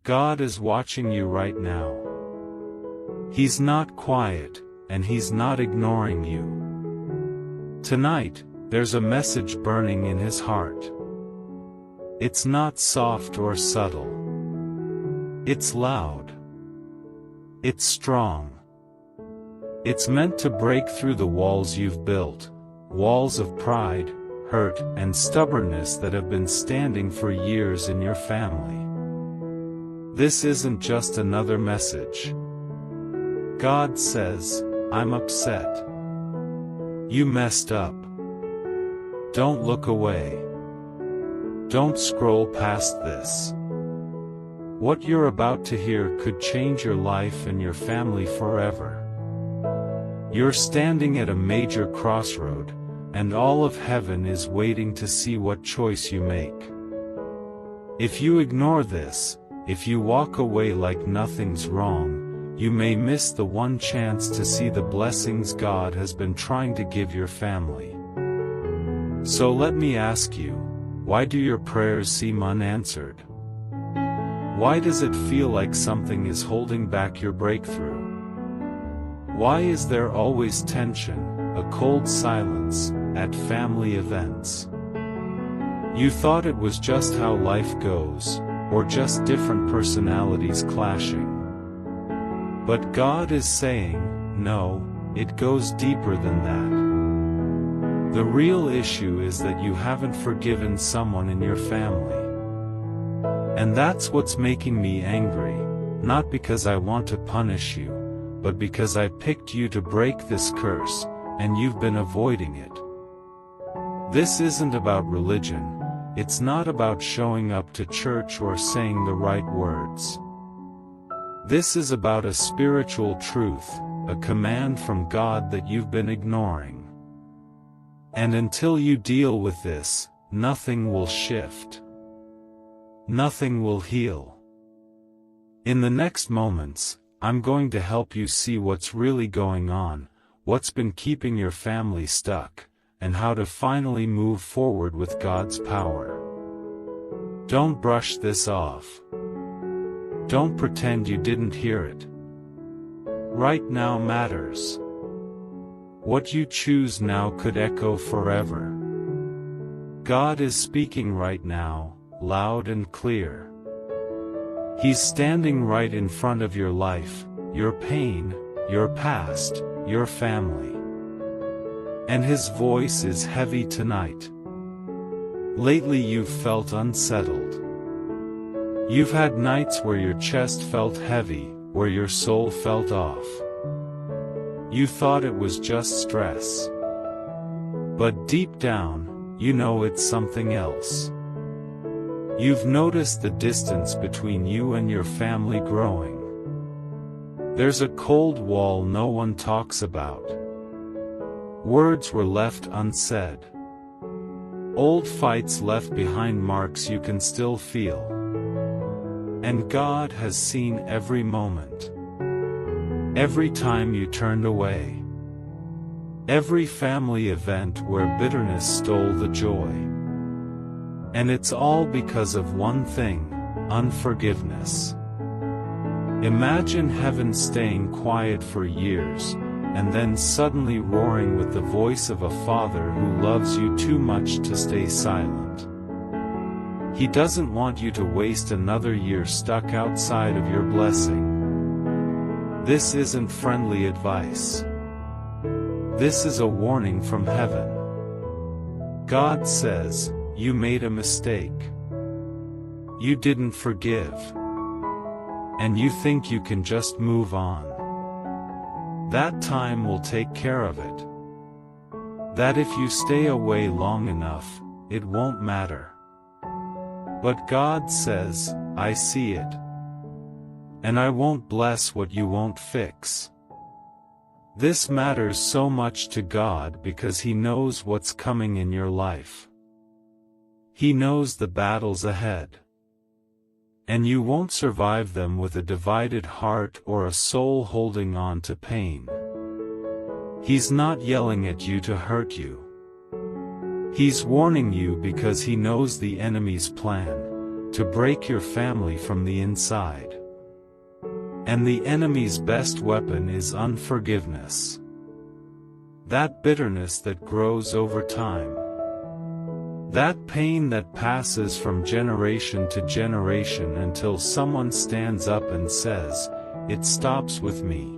God is watching you right now. He's not quiet, and He's not ignoring you. Tonight, there's a message burning in His heart. It's not soft or subtle. It's loud. It's strong. It's meant to break through the walls you've built, walls of pride, hurt, and stubbornness that have been standing for years in your family. This isn't just another message. God says, I'm upset. You messed up. Don't look away. Don't scroll past this. What you're about to hear could change your life and your family forever. You're standing at a major crossroad, and all of heaven is waiting to see what choice you make. If you ignore this, if you walk away like nothing's wrong, you may miss the one chance to see the blessings God has been trying to give your family. So let me ask you, why do your prayers seem unanswered? Why does it feel like something is holding back your breakthrough? Why is there always tension, a cold silence, at family events? You thought it was just how life goes, or just different personalities clashing. But God is saying, no, it goes deeper than that. The real issue is that you haven't forgiven someone in your family. And that's what's making me angry, not because I want to punish you, but because I picked you to break this curse, and you've been avoiding it. This isn't about religion, it's not about showing up to church or saying the right words. This is about a spiritual truth, a command from God that you've been ignoring. And until you deal with this, nothing will shift. Nothing will heal. In the next moments, I'm going to help you see what's really going on, what's been keeping your family stuck, and how to finally move forward with God's power. Don't brush this off. Don't pretend you didn't hear it. Right now matters. What you choose now could echo forever. God is speaking right now, loud and clear. He's standing right in front of your life, your pain, your past, your family. And His voice is heavy tonight. Lately you've felt unsettled. You've had nights where your chest felt heavy, where your soul felt off. You thought it was just stress. But deep down, you know it's something else. You've noticed the distance between you and your family growing. There's a cold wall no one talks about. Words were left unsaid. Old fights left behind marks you can still feel. And God has seen every moment. Every time you turned away. Every family event where bitterness stole the joy. And it's all because of one thing, unforgiveness. Imagine heaven staying quiet for years, and then suddenly roaring with the voice of a father who loves you too much to stay silent. He doesn't want you to waste another year stuck outside of your blessing. This isn't friendly advice. This is a warning from heaven. God says, you made a mistake. You didn't forgive. And you think you can just move on. That time will take care of it. That if you stay away long enough, it won't matter. But God says, I see it. And I won't bless what you won't fix. This matters so much to God because He knows what's coming in your life. He knows the battles ahead. And you won't survive them with a divided heart or a soul holding on to pain. He's not yelling at you to hurt you. He's warning you because He knows the enemy's plan, to break your family from the inside. And the enemy's best weapon is unforgiveness. That bitterness that grows over time. That pain that passes from generation to generation until someone stands up and says, "It stops with me."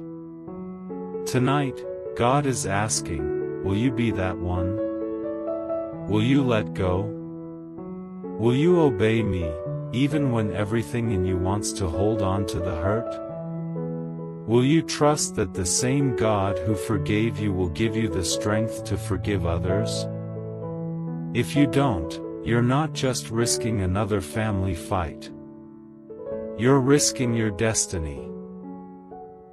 Tonight, God is asking, will you be that one? Will you let go? Will you obey me, even when everything in you wants to hold on to the hurt? Will you trust that the same God who forgave you will give you the strength to forgive others? If you don't, you're not just risking another family fight. You're risking your destiny.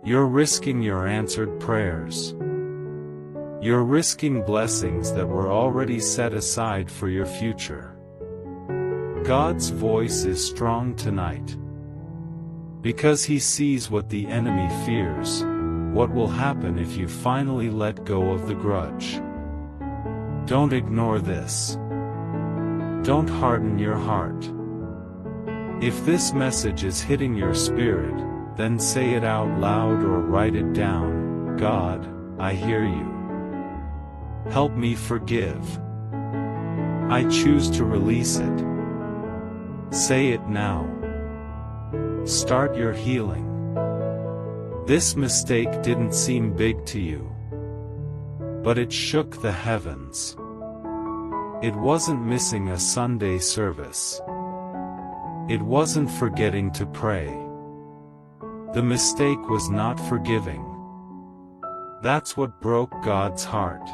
You're risking your answered prayers. You're risking blessings that were already set aside for your future. God's voice is strong tonight. Because He sees what the enemy fears, what will happen if you finally let go of the grudge. Don't ignore this. Don't harden your heart. If this message is hitting your spirit, then say it out loud or write it down. God, I hear you. Help me forgive. I choose to release it. Say it now. Start your healing. This mistake didn't seem big to you, but it shook the heavens. It wasn't missing a Sunday service. It wasn't forgetting to pray. The mistake was not forgiving. That's what broke God's heart.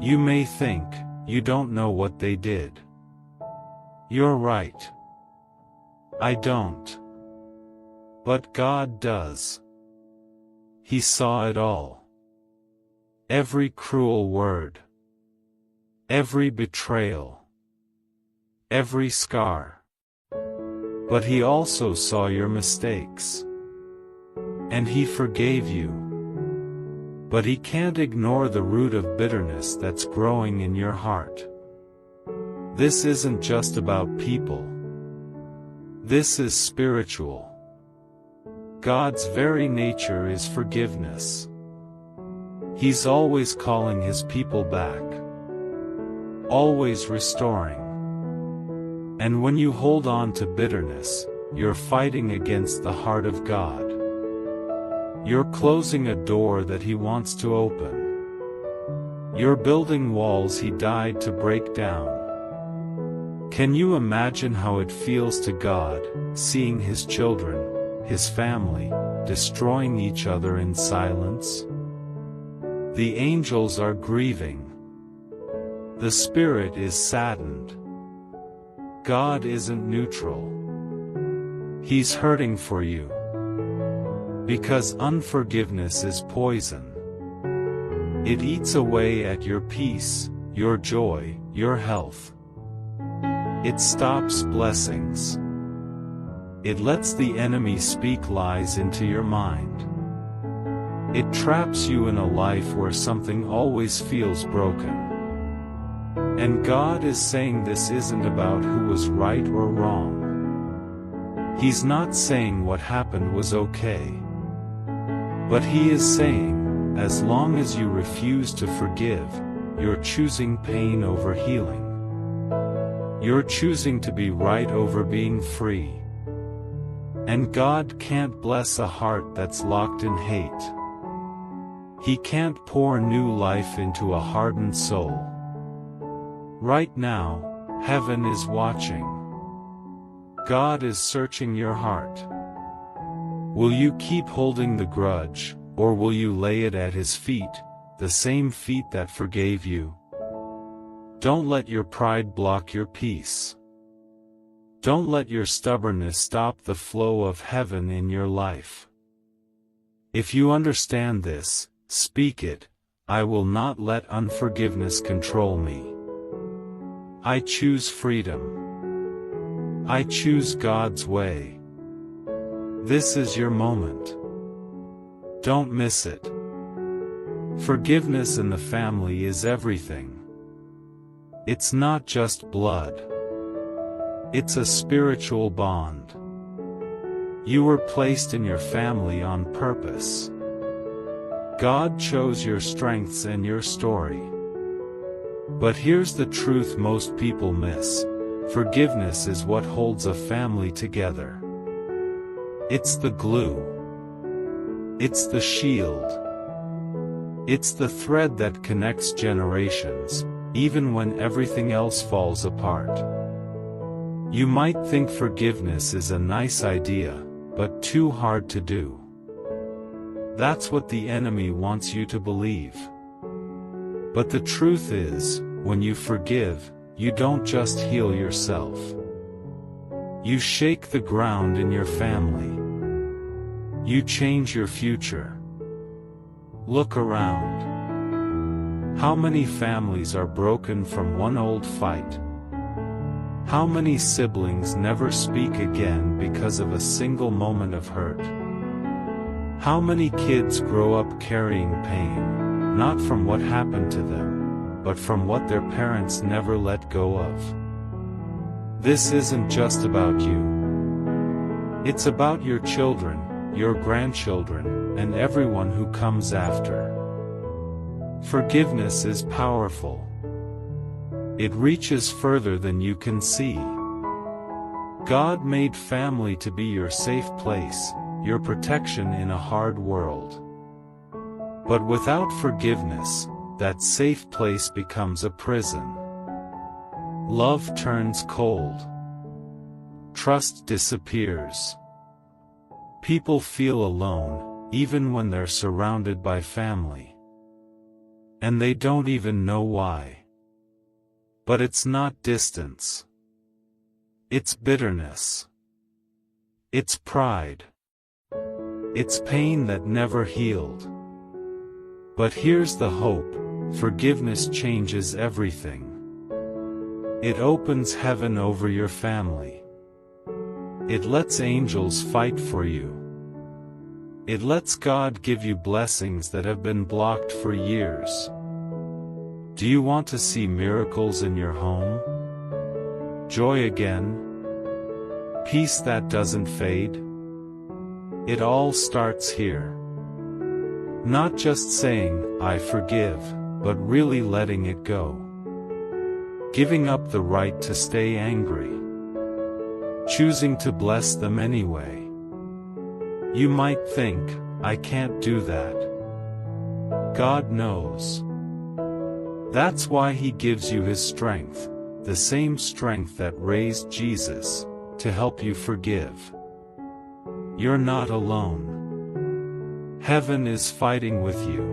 You may think, you don't know what they did. You're right. I don't. But God does. He saw it all. Every cruel word. Every betrayal. Every scar. But He also saw your mistakes. And He forgave you. But He can't ignore the root of bitterness that's growing in your heart. This isn't just about people. This is spiritual. God's very nature is forgiveness. He's always calling His people back. Always restoring. And when you hold on to bitterness, you're fighting against the heart of God. You're closing a door that He wants to open. You're building walls He died to break down. Can you imagine how it feels to God, seeing His children, His family, destroying each other in silence? The angels are grieving. The Spirit is saddened. God isn't neutral. He's hurting for you. Because unforgiveness is poison. It eats away at your peace, your joy, your health. It stops blessings. It lets the enemy speak lies into your mind. It traps you in a life where something always feels broken. And God is saying this isn't about who was right or wrong. He's not saying what happened was okay. But He is saying, as long as you refuse to forgive, you're choosing pain over healing. You're choosing to be right over being free. And God can't bless a heart that's locked in hate. He can't pour new life into a hardened soul. Right now, heaven is watching. God is searching your heart. Will you keep holding the grudge, or will you lay it at His feet, the same feet that forgave you? Don't let your pride block your peace. Don't let your stubbornness stop the flow of heaven in your life. If you understand this, speak it. I will not let unforgiveness control me. I choose freedom. I choose God's way. This is your moment. Don't miss it. Forgiveness in the family is everything. It's not just blood. It's a spiritual bond. You were placed in your family on purpose. God chose your strengths and your story. But here's the truth most people miss: forgiveness is what holds a family together. It's the glue. It's the shield. It's the thread that connects generations, even when everything else falls apart. You might think forgiveness is a nice idea, but too hard to do. That's what the enemy wants you to believe. But the truth is, when you forgive, you don't just heal yourself. You shake the ground in your family. You change your future. Look around. How many families are broken from one old fight? How many siblings never speak again because of a single moment of hurt? How many kids grow up carrying pain, not from what happened to them, but from what their parents never let go of? This isn't just about you. It's about your children, your grandchildren, and everyone who comes after. Forgiveness is powerful. It reaches further than you can see. God made family to be your safe place, your protection in a hard world. But without forgiveness, that safe place becomes a prison. Love turns cold. Trust disappears. People feel alone, even when they're surrounded by family. And they don't even know why. But it's not distance. It's bitterness. It's pride. It's pain that never healed. But here's the hope: forgiveness changes everything. It opens heaven over your family. It lets angels fight for you. It lets God give you blessings that have been blocked for years. Do you want to see miracles in your home? Joy again? Peace that doesn't fade? It all starts here. Not just saying, "I forgive," but really letting it go. Giving up the right to stay angry. Choosing to bless them anyway. You might think, "I can't do that." God knows. That's why He gives you His strength, the same strength that raised Jesus, to help you forgive. You're not alone. Heaven is fighting with you.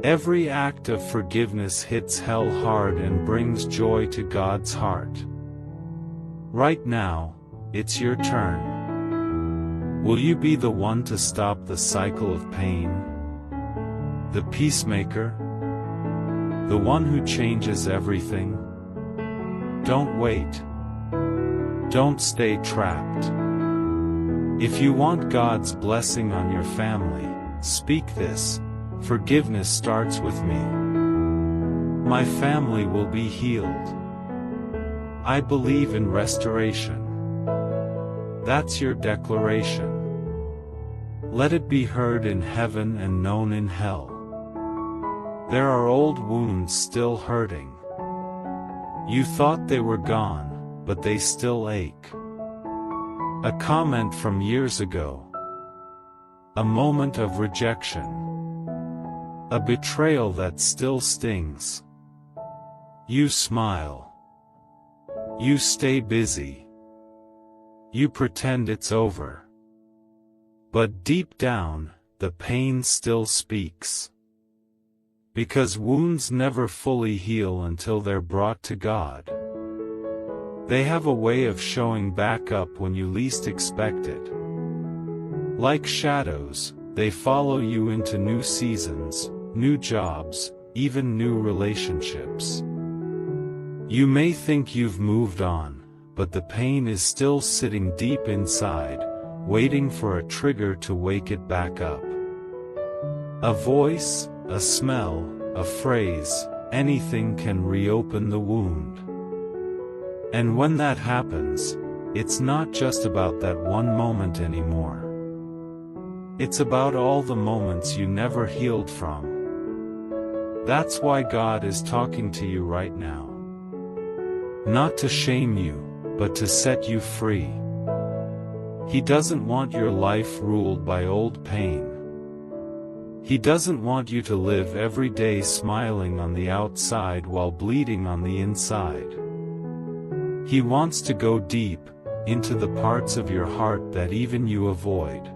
Every act of forgiveness hits hell hard and brings joy to God's heart. Right now, it's your turn. Will you be the one to stop the cycle of pain? The peacemaker? The one who changes everything? Don't wait. Don't stay trapped. If you want God's blessing on your family, speak this: forgiveness starts with me. My family will be healed. I believe in restoration. That's your declaration. Let it be heard in heaven and known in hell. There are old wounds still hurting. You thought they were gone, but they still ache. A comment from years ago. A moment of rejection. A betrayal that still stings. You smile. You stay busy. You pretend it's over. But deep down, the pain still speaks. Because wounds never fully heal until they're brought to God. They have a way of showing back up when you least expect it. Like shadows, they follow you into new seasons, new jobs, even new relationships. You may think you've moved on, but the pain is still sitting deep inside, waiting for a trigger to wake it back up. A voice, a smell, a phrase, anything can reopen the wound. And when that happens, it's not just about that one moment anymore. It's about all the moments you never healed from. That's why God is talking to you right now. Not to shame you, but to set you free. He doesn't want your life ruled by old pain. He doesn't want you to live every day smiling on the outside while bleeding on the inside. He wants to go deep, into the parts of your heart that even you avoid.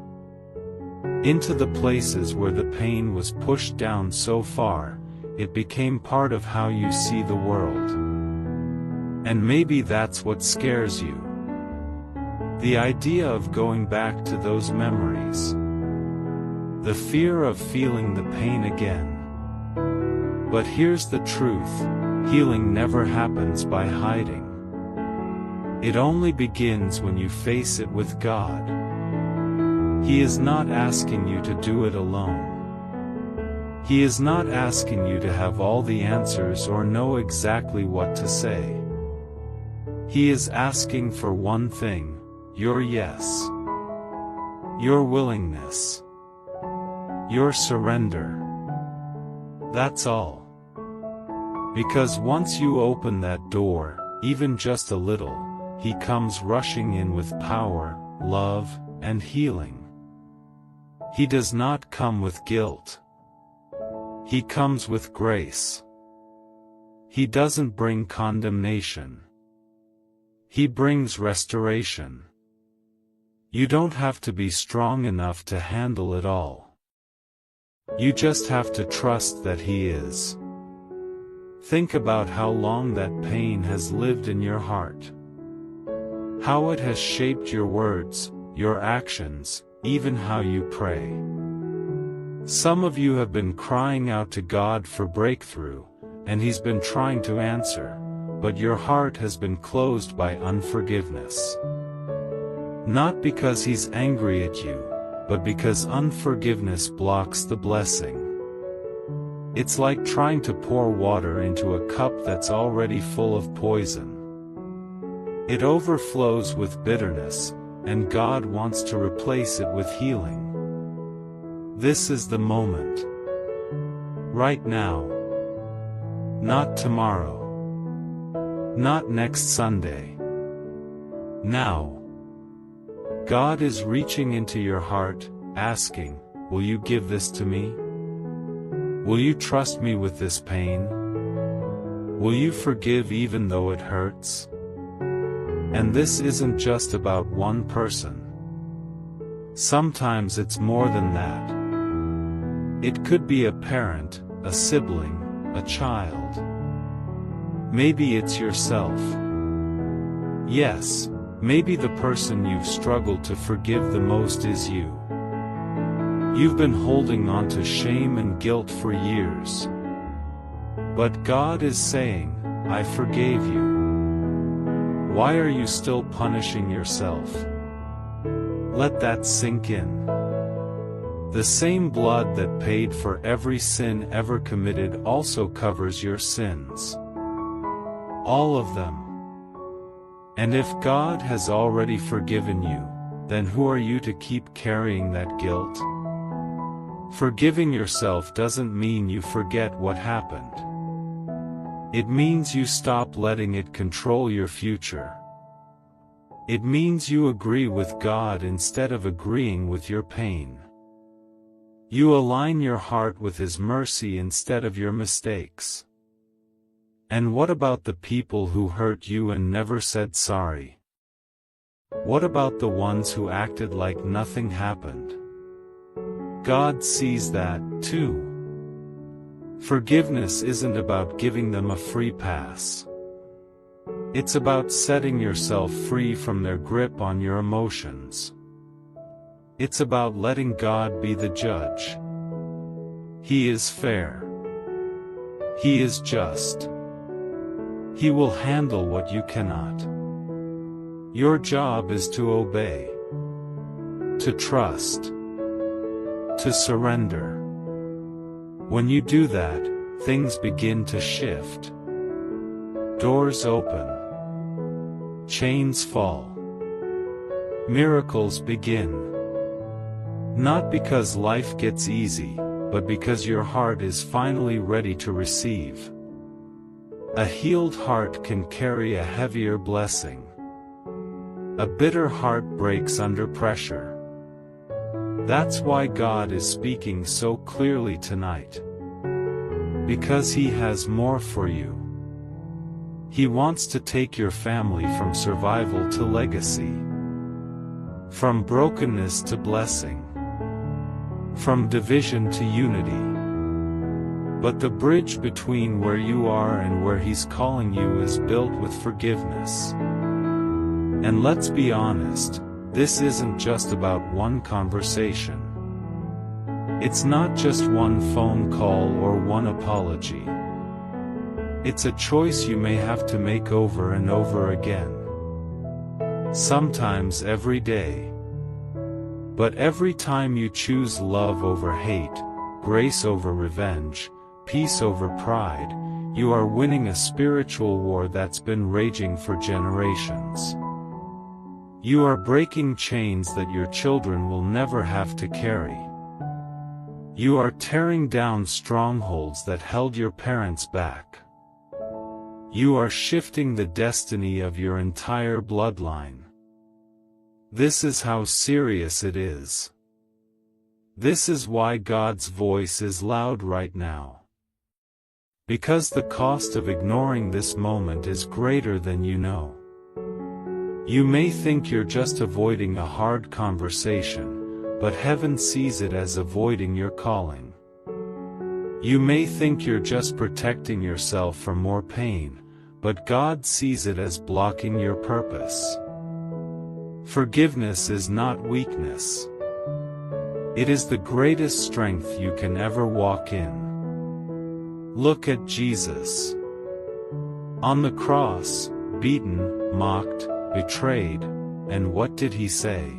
Into the places where the pain was pushed down so far, it became part of how you see the world. And maybe that's what scares you. The idea of going back to those memories. The fear of feeling the pain again. But here's the truth, healing never happens by hiding. It only begins when you face it with God. He is not asking you to do it alone. He is not asking you to have all the answers or know exactly what to say. He is asking for one thing, your yes. Your willingness. Your surrender. That's all. Because once you open that door, even just a little, He comes rushing in with power, love, and healing. He does not come with guilt. He comes with grace. He doesn't bring condemnation. He brings restoration. You don't have to be strong enough to handle it all. You just have to trust that He is. Think about how long that pain has lived in your heart. How it has shaped your words, your actions, even how you pray. Some of you have been crying out to God for breakthrough, and He's been trying to answer, but your heart has been closed by unforgiveness. Not because He's angry at you, but because unforgiveness blocks the blessing. It's like trying to pour water into a cup that's already full of poison. It overflows with bitterness, and God wants to replace it with healing. This is the moment. Right now. Not tomorrow. Not next Sunday. Now. God is reaching into your heart, asking, will you give this to me? Will you trust me with this pain? Will you forgive even though it hurts? And this isn't just about one person. Sometimes it's more than that. It could be a parent, a sibling, a child. Maybe it's yourself. Yes, maybe the person you've struggled to forgive the most is you. You've been holding on to shame and guilt for years. But God is saying, I forgave you. Why are you still punishing yourself? Let that sink in. The same blood that paid for every sin ever committed also covers your sins. All of them. And if God has already forgiven you, then who are you to keep carrying that guilt? Forgiving yourself doesn't mean you forget what happened. It means you stop letting it control your future. It means you agree with God instead of agreeing with your pain. You align your heart with His mercy instead of your mistakes. And what about the people who hurt you and never said sorry? What about the ones who acted like nothing happened? God sees that, too. Forgiveness isn't about giving them a free pass. It's about setting yourself free from their grip on your emotions. It's about letting God be the judge. He is fair. He is just. He will handle what you cannot. Your job is to obey, to trust, to surrender. When you do that, things begin to shift. Doors open. chains fall. Miracles begin. Not because life gets easy, but because your heart is finally ready to receive. A healed heart can carry a heavier blessing. A bitter heart breaks under pressure. That's why God is speaking so clearly tonight. Because He has more for you. He wants to take your family from survival to legacy. From brokenness to blessing. From division to unity. But the bridge between where you are and where He's calling you is built with forgiveness. And let's be honest, this isn't just about one conversation. It's not just one phone call or one apology. It's a choice you may have to make over and over again. Sometimes every day. But every time you choose love over hate, grace over revenge, peace over pride, you are winning a spiritual war that's been raging for generations. You are breaking chains that your children will never have to carry. You are tearing down strongholds that held your parents back. You are shifting the destiny of your entire bloodline. This is how serious it is. This is why God's voice is loud right now. Because the cost of ignoring this moment is greater than you know. You may think you're just avoiding a hard conversation, but heaven sees it as avoiding your calling. You may think you're just protecting yourself from more pain, but God sees it as blocking your purpose. Forgiveness is not weakness. It is the greatest strength you can ever walk in. Look at Jesus. On the cross, beaten, mocked, betrayed, and what did He say?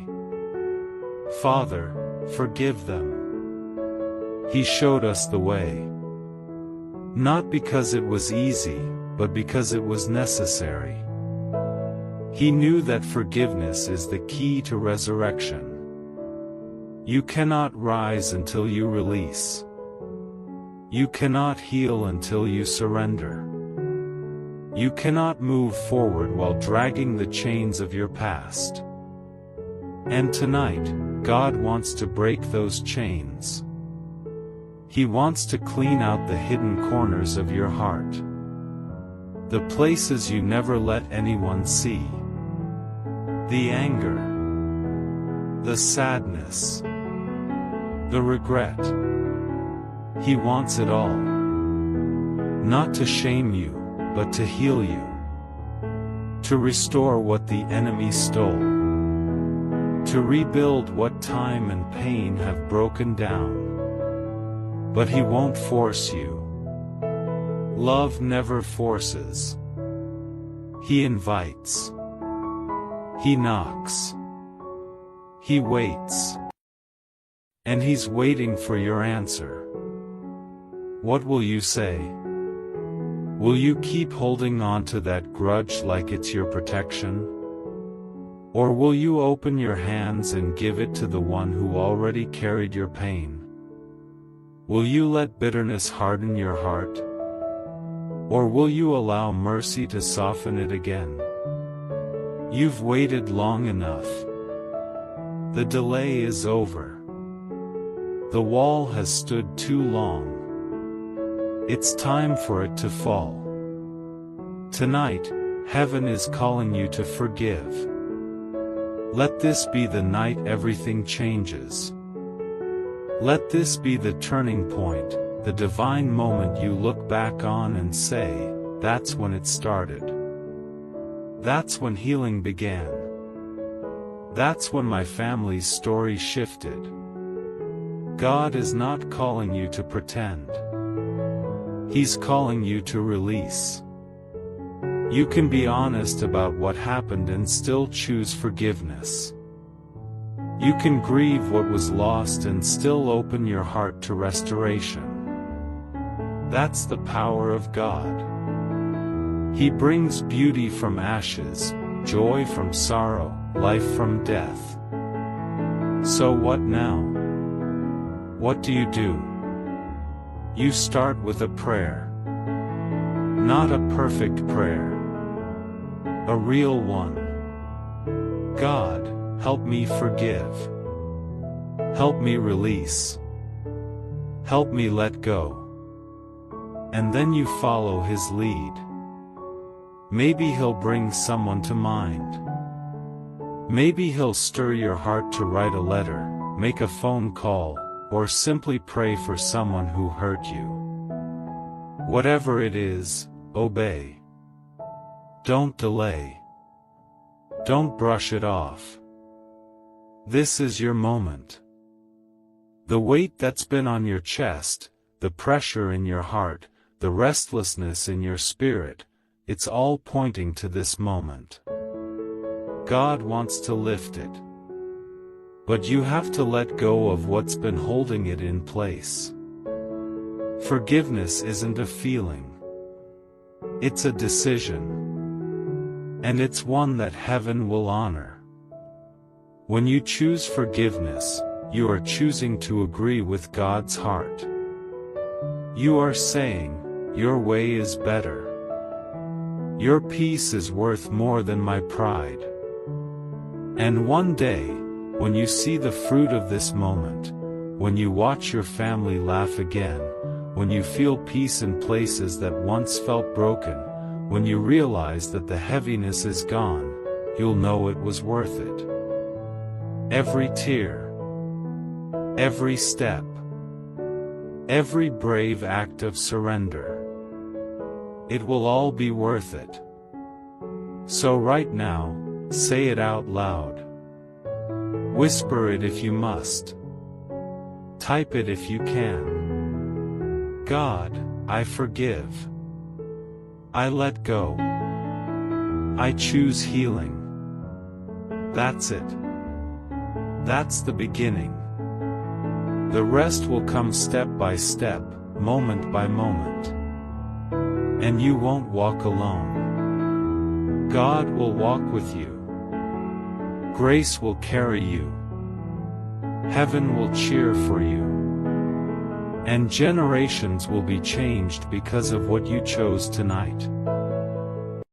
Father, forgive them. He showed us the way. Not because it was easy, but because it was necessary. He knew that forgiveness is the key to resurrection. You cannot rise until you release. You cannot heal until you surrender. You cannot move forward while dragging the chains of your past. And tonight, God wants to break those chains. He wants to clean out the hidden corners of your heart. The places you never let anyone see. The anger. The sadness. The regret. He wants it all. Not to shame you, but to heal you. To restore what the enemy stole. To rebuild what time and pain have broken down. But He won't force you. Love never forces. He invites. He knocks. He waits. And He's waiting for your answer. What will you say? Will you keep holding on to that grudge like it's your protection? Or will you open your hands and give it to the one who already carried your pain? Will you let bitterness harden your heart? Or will you allow mercy to soften it again? You've waited long enough. The delay is over. The wall has stood too long. It's time for it to fall. Tonight, heaven is calling you to forgive. Let this be the night everything changes. Let this be the turning point, the divine moment you look back on and say, that's when it started. That's when healing began. That's when my family's story shifted. God is not calling you to pretend. He's calling you to release. You can be honest about what happened and still choose forgiveness. You can grieve what was lost and still open your heart to restoration. That's the power of God. He brings beauty from ashes, joy from sorrow, life from death. So what now? What do? You start with a prayer. Not a perfect prayer. A real one. God, help me forgive. Help me release. Help me let go. And then you follow His lead. Maybe He'll bring someone to mind. Maybe He'll stir your heart to write a letter, make a phone call, or simply pray for someone who hurt you. Whatever it is, obey. Don't delay. Don't brush it off. This is your moment. The weight that's been on your chest, the pressure in your heart, the restlessness in your spirit, it's all pointing to this moment. God wants to lift it. But you have to let go of what's been holding it in place. Forgiveness isn't a feeling. It's a decision. And it's one that heaven will honor. When you choose forgiveness, you are choosing to agree with God's heart. You are saying, your way is better. Your peace is worth more than my pride. And one day, when you see the fruit of this moment, when you watch your family laugh again, when you feel peace in places that once felt broken, when you realize that the heaviness is gone, you'll know it was worth it. Every tear, every step, every brave act of surrender, it will all be worth it. So right now, say it out loud. Whisper it if you must. Type it if you can. God, I forgive. I let go. I choose healing. That's it. That's the beginning. The rest will come step by step, moment by moment. And you won't walk alone. God will walk with you. Grace will carry you. Heaven will cheer for you. And generations will be changed because of what you chose tonight.